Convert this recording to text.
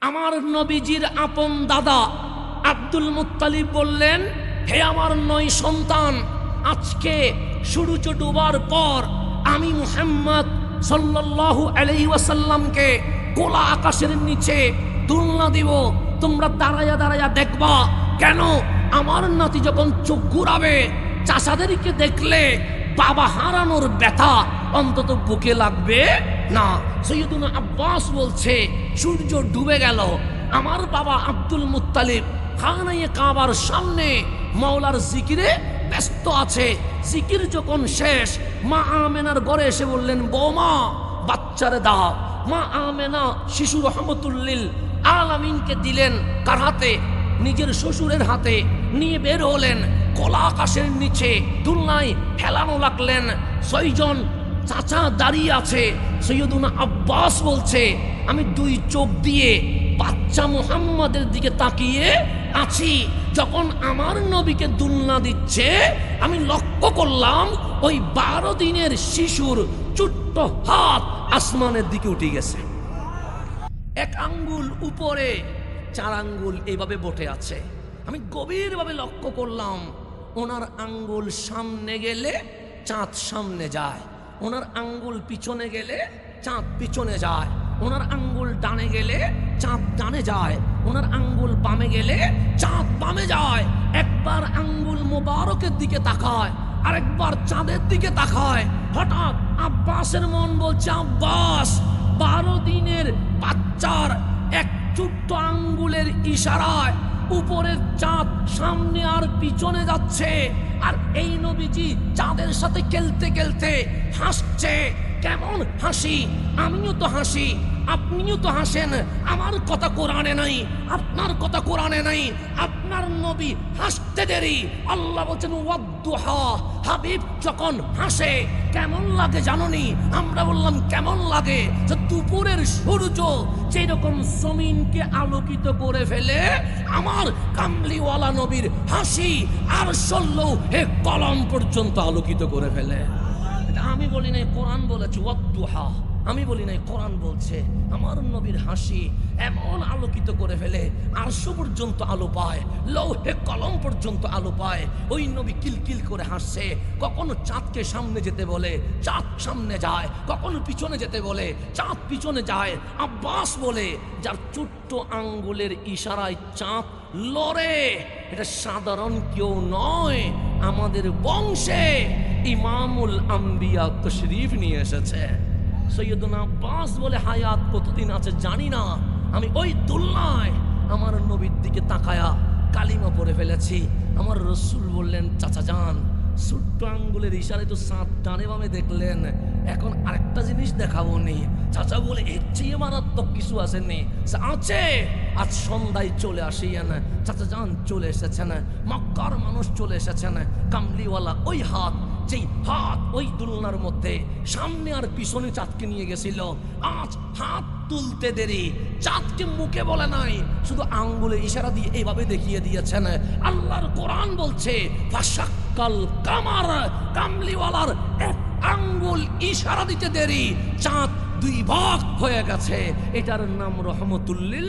আমার নবীজির আপন দাদা আব্দুল মুত্তালিব বললেন, হে আমার 9 সন্তান, আজকে সূর্য ডোবার পর আমি মুহাম্মদ সাল্লাল্লাহু আলাইহি ওয়াসাল্লামকে খোলা আকাশের নিচে দুলনা দিব। তোমরা দাঁড়ায়া দাঁড়ায়া দেখবা। কেন? আমার নাতি যখন চোখ ঘুরাবে, চাচাদেরকে দেখলে বাবা হারানোর ব্যথা অন্তত বুকে লাগবে না। সৈয়দুনা আব্বাস বলছে, সূর্য ডুবে গেল, আমার বাবা আব্দুল মুত্তালিব খানায়ে কাবার সামনে মাওলার জিকিরে ব্যস্ত আছে। জিকির যখন শেষ, মা আমেনার ঘরে এসে বললেন, বৌমা বাচ্চারে দাও। মা আমেনা শিশু রহমতুল্লিল আলামিনকে দিলেন কার হাতে? নিজের শ্বশুরের হাতে। নিয়ে বের হলেন, খোলা আকাশের নিচে দুলনায় হেলানো লাগলেন। 6 জন চাচা দাঁড়িয়ে আছে। সৈয়দুনা আব্বাস বলছে, আমি 2 চোখ দিয়ে বাচ্চা মুহাম্মাদের দিকে তাকিয়ে আছি। যখন আমার নবীকে দুলনা দিচ্ছে, আমি লক্ষ্য করলাম ওই 12 দিনের শিশুর ছোট্ট হাত আসমানের দিকে উঠে গেছে। 1 আঙ্গুল উপরে, 4 আঙ্গুল এইভাবে বসে আছে। আমি গভীরভাবে লক্ষ্য করলাম, ওনার আঙ্গুল সামনে গেলে চাঁদ সামনে যায়, ওনার আঙ্গুল পিছনে গেলে চাঁদ পিছনে যায়, ওনার আঙ্গুল ডানে গেলে চাঁদ ডানে যায়, ওনার আঙ্গুল বামে গেলে চাঁদ বামে যায়। একবার আঙ্গুল মোবারকের দিকে তাকায়, আরেকবার চাঁদের দিকে তাকায়। হঠাৎ আব্বাসের মন বলছে, আব্বাস, 12 দিনের বাচ্চার এক ছোট্ট আঙ্গুলের ইশারায় উপরের চাঁদ সামনে আর পিছনে যাচ্ছে, আর এই নবীজি চাঁদের সাথে খেলতে খেলতে হাসছে। কেমন হাসি! আমিও তো হাসি, আপনিও তো হাসেন। আমার কথা কোরআনে নাই, আপনার কথা কোরআনে নাই। আপনার নবী হাসতে দেরি। আল্লাহ বলছেন, ওয়াদ্দুহা, হাবিব যখন হাসে কেমন লাগে জানোনি? আমরা বললাম কেমন লাগে? যে দুপুরের সূর্য যেরকম জমিনকে আলোকিত করে ফেলে, আমার কামলিওয়ালা নবীর হাসি আর সল্লৌ হে কলম পর্যন্ত আলোকিত করে ফেলে। আমি বলি নাই, কোরআন বলেছে ওয়াদ্দুহা। আমি বলি নাই, কোরআন বলছে। আমার নবীর হাসি এমন আলোকিত করে ফেলে, আরশ পর্যন্ত আলো পায়, লৌহে কলম পর্যন্ত আলো পায়। ওই নবী কিলকিল করে হাসছে। কখনো চাঁদকে সামনে যেতে বলে, চাঁদ সামনে যায়। কখনো পিছনে যেতে বলে, চাঁদ পিছনে যায়। আব্বাস বলে, যার ছোট্ট আঙ্গুলের ইশারায় চাঁদ লড়ে, এটা সাধারণ কেউ নয়, আমাদের বংশে ইমামুল আম্বিয়া তশরীফ নিয়ে এসেছে। সৈয়দুনা আব্বাস বলে, হায়াত কতদিন আছে জানি না, আমি ওই দুলনায় আমার নবীর দিকে তাকায়া কালিমা পড়ে ফেলেছি। আমার রসুল বললেন, চাচা যান, ছোট্ট আঙ্গুলের ইশারায় তো সাত ডানে বামে দেখলেন, এখন আরেকটা জিনিস দেখাবো নি। চাচা বলে, এর চেয়ে মারাত্মক কিছু আসেনি? আছে, আজ সন্ধ্যায় চলে আসিয়েন। চাচা যান চলে এসেছেন, মক্কার মানুষ চলে এসেছেন। কামলিওয়ালা ওই হাত, যেই হাত ওই দুলনার মধ্যে সামনে আর পিছনে চাঁদকে নিয়ে গেছিল, আজ হাত তুলতে দেরি, চাঁদকে মুখে বলে নাই, শুধু আঙ্গুলে ইশারা দিয়ে এইভাবে দেখিয়ে দিয়েছেন। আল্লাহর কোরআন বলছে, ফাশাক্কাল কামার, কামলিওয়ালার 1 আঙ্গুল ইশারা দিতে দেরি, চাঁদ 2 ভাগ হয়ে গেছে। এটার নাম রহমতুল্লিল